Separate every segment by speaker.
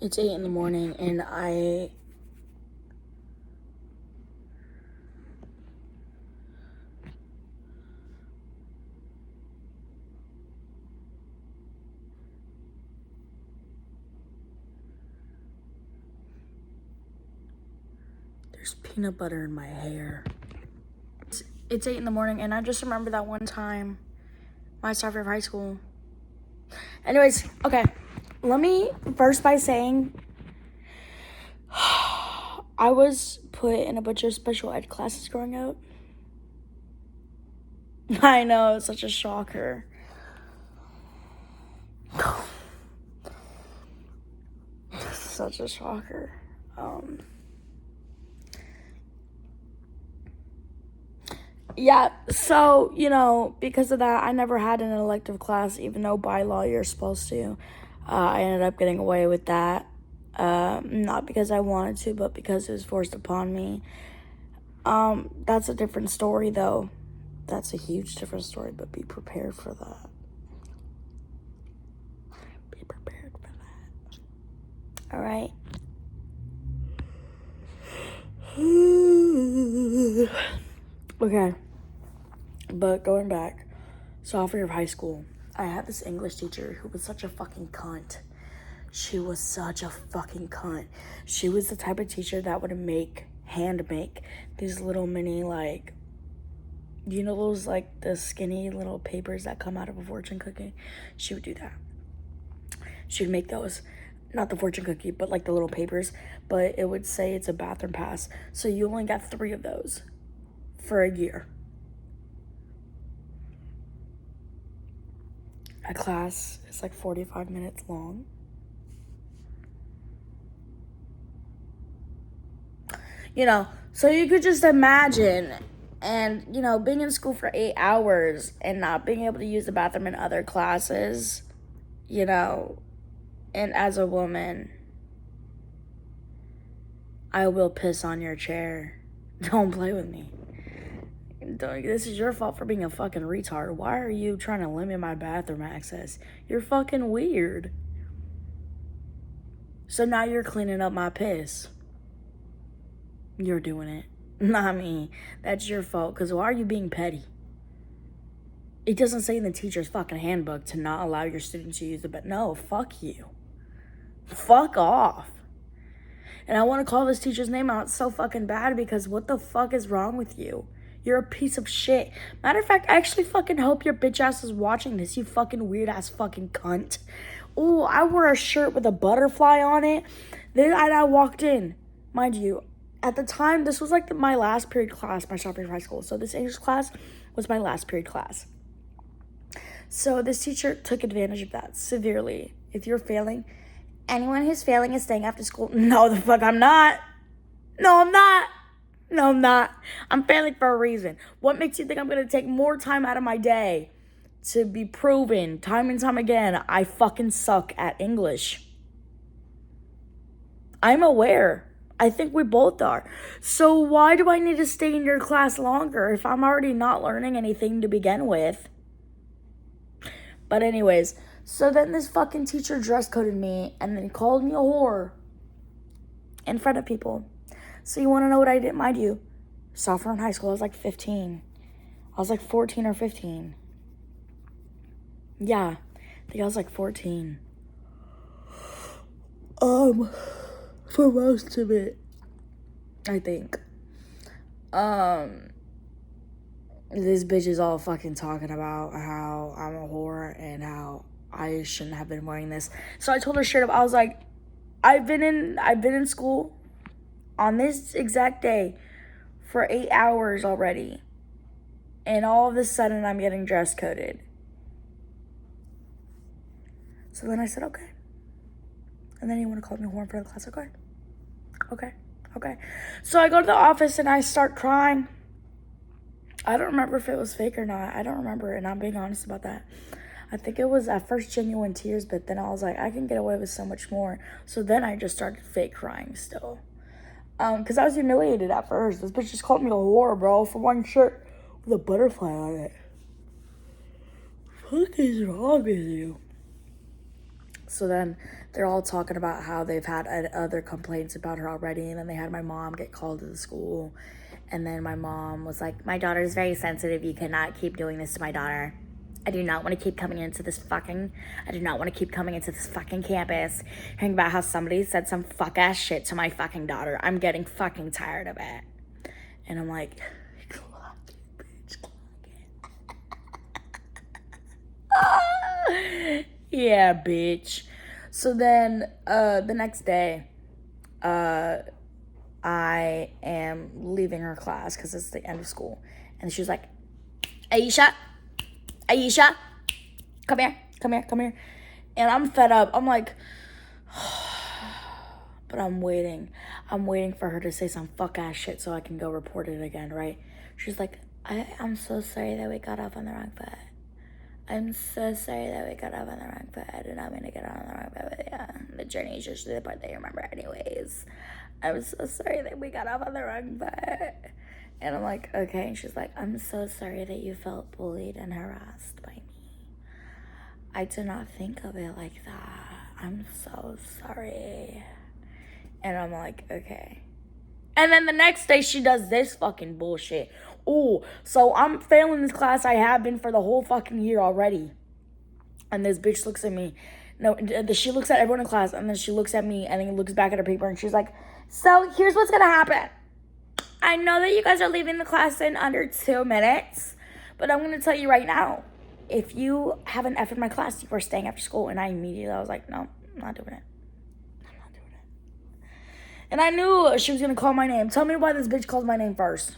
Speaker 1: It's 8 in the morning and there's peanut butter in my hair. It's 8 in the morning and I just remember that one time my sophomore year of high school. Anyways, okay. Let me first by saying I was put in a bunch of special ed classes growing up. I know, it's such a shocker. Such a shocker. Yeah, so, because of that, I never had an elective class, even though by law you're supposed to. I ended up getting away with that. Not because I wanted to, but because it was forced upon me. That's a different story, though. That's a huge different story, but be prepared for that. Be prepared for that. All right? Okay. But going back, sophomore year of high school, I had this English teacher who was such a fucking cunt. She was such a fucking cunt. She was the type of teacher that would hand make these little mini, those, the skinny little papers that come out of a fortune cookie? She would do that. She would make those. Not the fortune cookie, but, the little papers. But it would say it's a bathroom pass. So you only got 3 of those for a year. A class is 45 minutes long. So you could just imagine, and, being in school for 8 hours and not being able to use the bathroom in other classes, and as a woman, I will piss on your chair. Don't play with me. This is your fault for being a fucking retard. Why are you trying to limit my bathroom access? You're fucking weird. So now you're cleaning up my piss. You're doing it. Not me. That's your fault. Because why are you being petty? It doesn't say in the teacher's fucking handbook to not allow your students to use the bathroom. No, fuck you. Fuck off. And I want to call this teacher's name out so fucking bad because what the fuck is wrong with you? You're a piece of shit. Matter of fact, I actually fucking hope your bitch ass is watching this, you fucking weird ass fucking cunt. Ooh, I wore a shirt with a butterfly on it. Then I walked in. Mind you, at the time, this was my last period class, my sophomore year of high school. So this English class was my last period class. So this teacher took advantage of that severely. If you're failing, anyone who's failing is staying after school. No, the fuck I'm not. No, I'm not. No, I'm not. I'm failing for a reason. What makes you think I'm going to take more time out of my day to be proven time and time again I fucking suck at English? I'm aware. I think we both are. So why do I need to stay in your class longer if I'm already not learning anything to begin with? But anyways, so then this fucking teacher dress coded me and then called me a whore in front of people. So you want to know what I did? Mind you, sophomore in high school, I was 15. I was 14 or 15. Yeah, I think I was 14. For most of it, I think. This bitch is all fucking talking about how I'm a whore and how I shouldn't have been wearing this. So I told her straight up, I was like, I've been in school on this exact day for 8 hours already. And all of a sudden I'm getting dress coded. So then I said, okay. And then you want to call me a whore for the class? Okay. So I go to the office and I start crying. I don't remember if it was fake or not. I don't remember, and I'm being honest about that. I think it was at first genuine tears, but then I was like, I can get away with so much more. So then I just started fake crying still. Because I was humiliated at first. This bitch just called me a whore, bro, for one shirt with a butterfly on it. What is wrong with you? So then they're all talking about how they've had other complaints about her already. And then they had my mom get called to the school. And then my mom was like, my daughter is very sensitive. You cannot keep doing this to my daughter. I do not want to keep coming into this fucking campus hearing about how somebody said some fuck ass shit to my fucking daughter. I'm getting fucking tired of it. And I'm like, clock it, bitch, clock it. Yeah, bitch. So then the next day, I am leaving her class because it's the end of school. And she was like, Aisha, come here. And I'm fed up. I'm like, but I'm waiting. I'm waiting for her to say some fuck ass shit so I can go report it again, right? She's like, I'm so sorry that we got off on the wrong foot. I'm so sorry that we got off on the wrong foot. I did not mean to get on the wrong foot. Yeah, the journey is usually the part that you remember anyways. I'm so sorry that we got off on the wrong foot. And I'm like, okay. And she's like, I'm so sorry that you felt bullied and harassed by me. I did not think of it like that. I'm so sorry. And I'm like, okay. And then the next day she does this fucking bullshit. Ooh, so I'm failing this class. I have been for the whole fucking year already. And this bitch looks at me. No, she looks at everyone in class, and then she looks at me, and then looks back at her paper, and she's like, so here's what's gonna happen. I know that you guys are leaving the class in under 2 minutes, but I'm gonna tell you right now, if you have an F in my class, you are staying after school. And I was like, no, I'm not doing it. And I knew she was gonna call my name. Tell me why this bitch calls my name first.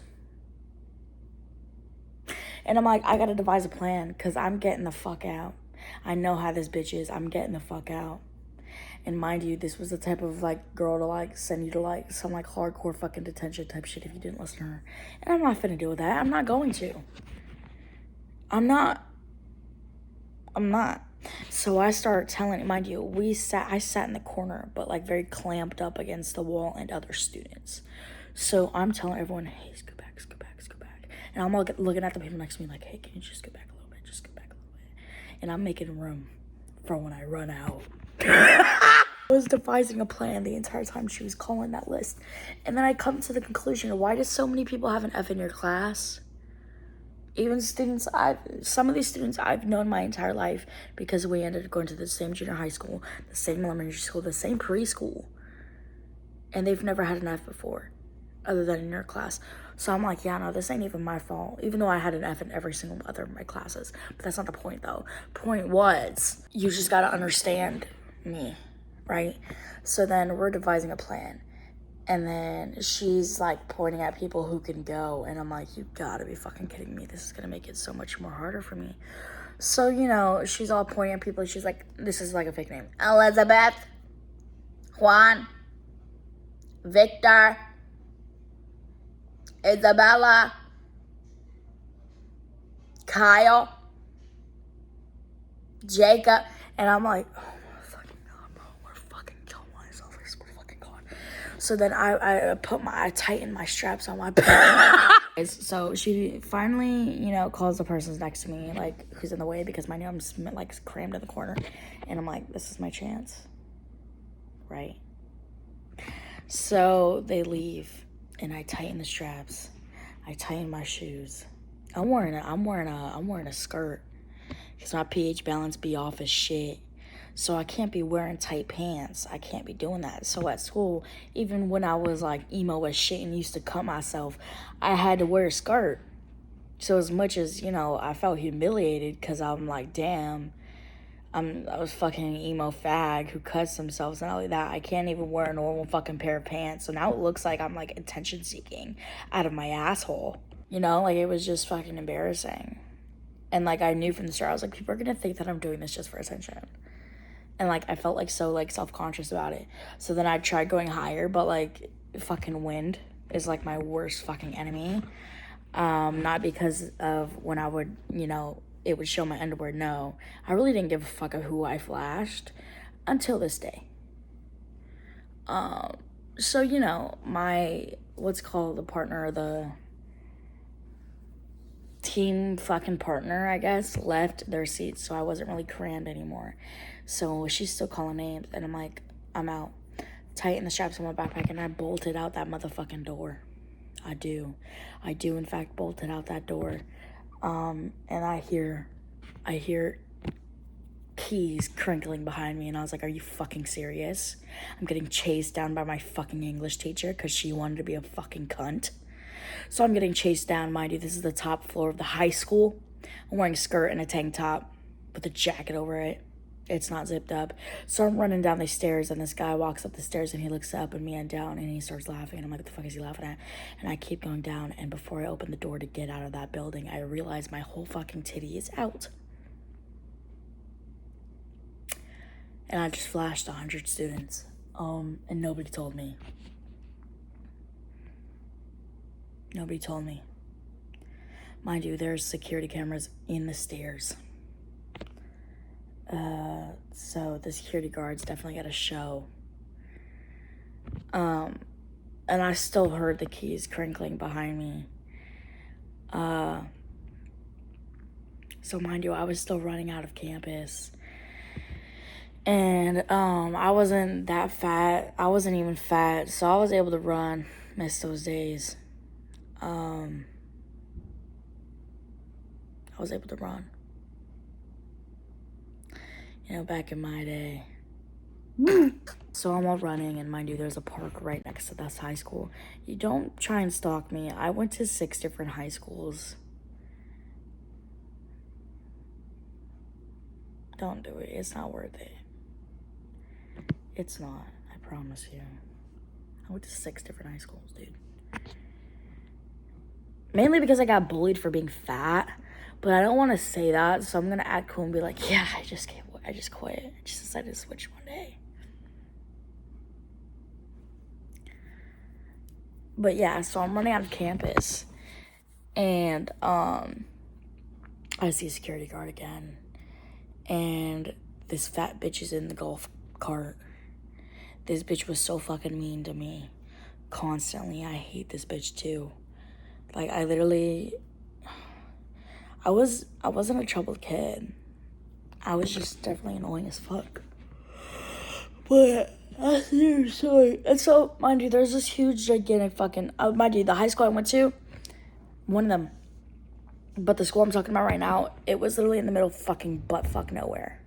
Speaker 1: And I'm like, I gotta devise a plan, because I'm getting the fuck out. I know how this bitch is. I'm getting the fuck out. And mind you, this was the type of, like, girl to, like, send you to, like, some, like, hardcore fucking detention type shit if you didn't listen to her. And I'm not finna deal with that. I'm not going to. I'm not. So I start telling, mind you, I sat in the corner, but, like, very clamped up against the wall and other students. So I'm telling everyone, hey, scoot back. And I'm looking at the people next to me like, hey, can you just scoot back a little bit? And I'm making room for when I run out. I was devising a plan the entire time she was calling that list. And then I come to the conclusion, why do so many people have an F in your class? Even some of these students I've known my entire life, because we ended up going to the same junior high school, the same elementary school, the same preschool. And they've never had an F before, other than in your class. So I'm like, yeah, no, this ain't even my fault, even though I had an F in every single other of my classes. But that's not the point, though. Point was, you just gotta understand me, right? So then we're devising a plan. And then she's, like, pointing at people who can go. And I'm like, you gotta be fucking kidding me. This is gonna make it so much more harder for me. So, you know, she's all pointing at people. She's like, this is like a fake name. Elizabeth, Juan, Victor, Isabella, Kyle, Jacob. And I'm like, oh my fucking God, bro. I'm gonna fucking kill myself. I swear to fucking God. So then I tighten my straps on my pants. So she finally, you know, calls the person next to me, like, who's in the way, because my name's, like, crammed in the corner. And I'm like, this is my chance. Right? So they leave, and I tighten the straps. I tighten my shoes. I'm wearing a skirt, because my pH balance be off as shit. So I can't be wearing tight pants. I can't be doing that. So at school, even when I was, like, emo as shit and used to cut myself, I had to wear a skirt. So as much as, you know, I felt humiliated, because I'm like, damn, I was fucking emo fag who cuts themselves and all like that. I can't even wear a normal fucking pair of pants. So now it looks like I'm, like, attention seeking out of my asshole. You know, like, it was just fucking embarrassing. And, like, I knew from the start, I was like, people are gonna think that I'm doing this just for attention. And, like, I felt, like, so, like, self-conscious about it. So then I tried going higher, but, like, fucking wind is, like, my worst fucking enemy. Not because of when I would, you know, it would show my underwear. No, I really didn't give a fuck of who I flashed until this day. So, you know, my, what's called the partner of the team fucking partner, I guess, left their seats, so I wasn't really crammed anymore. So she's still calling names, and I'm like, I'm out. Tighten the straps on my backpack, and I bolted out that motherfucking door. I do, in fact, bolted out that door. And I hear keys crinkling behind me, and I was like, are you fucking serious? I'm getting chased down by my fucking English teacher because she wanted to be a fucking cunt. So I'm getting chased down. Mind you, this is the top floor of the high school. I'm wearing a skirt and a tank top with a jacket over it. It's not zipped up. So I'm running down the stairs, and this guy walks up the stairs, and he looks up at me and down, and he starts laughing. And I'm like, what the fuck is he laughing at? And I keep going down, and before I open the door to get out of that building, I realize my whole fucking titty is out. And I just flashed 100 students. And nobody told me. Nobody told me. Mind you, there's security cameras in the stairs. So the security guards definitely got a show. And I still heard the keys crinkling behind me. So mind you, I was still running out of campus. And I wasn't that fat. I wasn't even fat, so I was able to run. Missed those days. I was able to run. You know, back in my day. So I'm all running, and mind you, there's a park right next to this high school. You don't try and stalk me. I went to 6 different high schools. Don't do it. It's not worth it. It's not. I promise you. I went to 6 different high schools, dude. Mainly because I got bullied for being fat. But I don't want to say that, so I'm going to act cool and be like, yeah, I just quit. I just decided to switch one day. But yeah, so I'm running out of campus. And I see a security guard again. And this fat bitch is in the golf cart. This bitch was so fucking mean to me. Constantly. I hate this bitch too. Like, I wasn't a troubled kid. I was just definitely annoying as fuck. But seriously. And so, mind you, there's this huge, gigantic fucking, mind you, the high school I went to, one of them. But the school I'm talking about right now, it was literally in the middle of fucking buttfuck nowhere.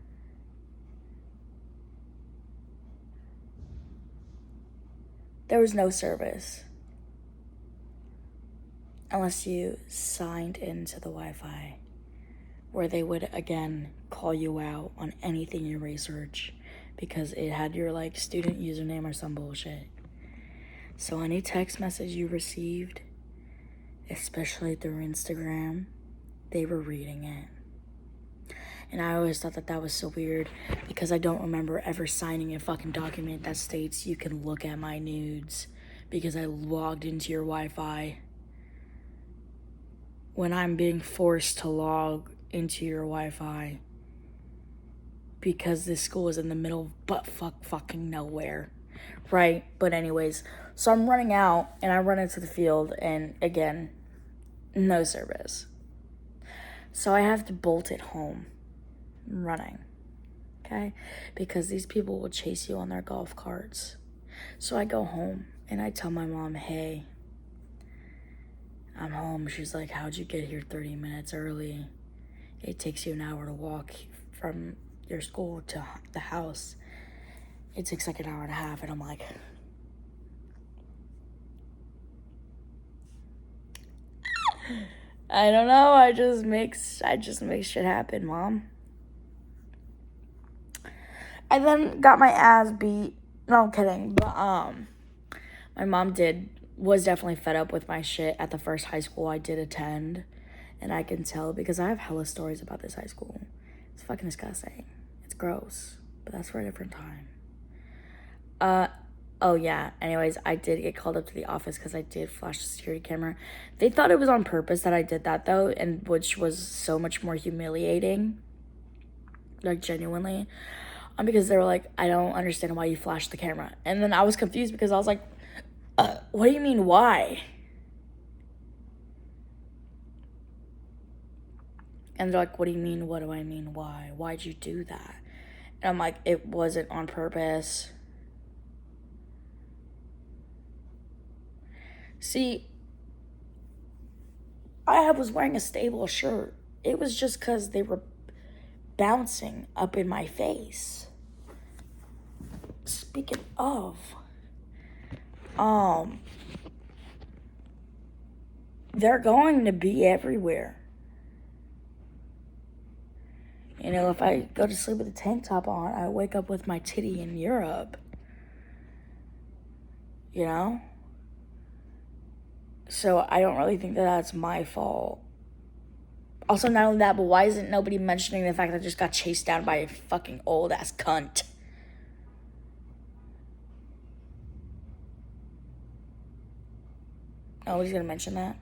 Speaker 1: There was no service. Unless you signed into the Wi-Fi, where they would, again, call you out on anything you research because it had your, like, student username or some bullshit. So any text message you received, especially through Instagram, they were reading it. And I always thought that was so weird because I don't remember ever signing a fucking document that states you can look at my nudes because I logged into your Wi-Fi. When I'm being forced to log into your Wi-Fi because this school is in the middle of fucking nowhere, right? But anyways, so I'm running out, and I run into the field, and again, no service. So I have to bolt it home, running, okay? Because these people will chase you on their golf carts. So I go home, and I tell my mom, hey, I'm home. She's like, how'd you get here 30 minutes early? It takes you an hour to walk from your school to the house. It takes like an hour and a half. And I'm like, I don't know. I just make shit happen, Mom. I then got my ass beat. No, I'm kidding. But my mom was definitely fed up with my shit at the first high school I did attend. And I can tell because I have hella stories about this high school. It's fucking disgusting. It's gross. But that's for a different time. Oh yeah. Anyways, I did get called up to the office because I did flash the security camera. They thought it was on purpose that I did that though, and which was so much more humiliating. Like, genuinely. Because they were like, I don't understand why you flashed the camera. And then I was confused because I was like, what do you mean, why? And they're like, what do you mean? What do I mean? Why? Why'd you do that? And I'm like, it wasn't on purpose. See, I was wearing a stable shirt. It was just because they were bouncing up in my face. Speaking of, they're going to be everywhere. You know, if I go to sleep with a tank top on, I wake up with my titty in Europe. You know? So I don't really think that that's my fault. Also, not only that, but why isn't nobody mentioning the fact that I just got chased down by a fucking old ass cunt? Nobody's gonna mention that?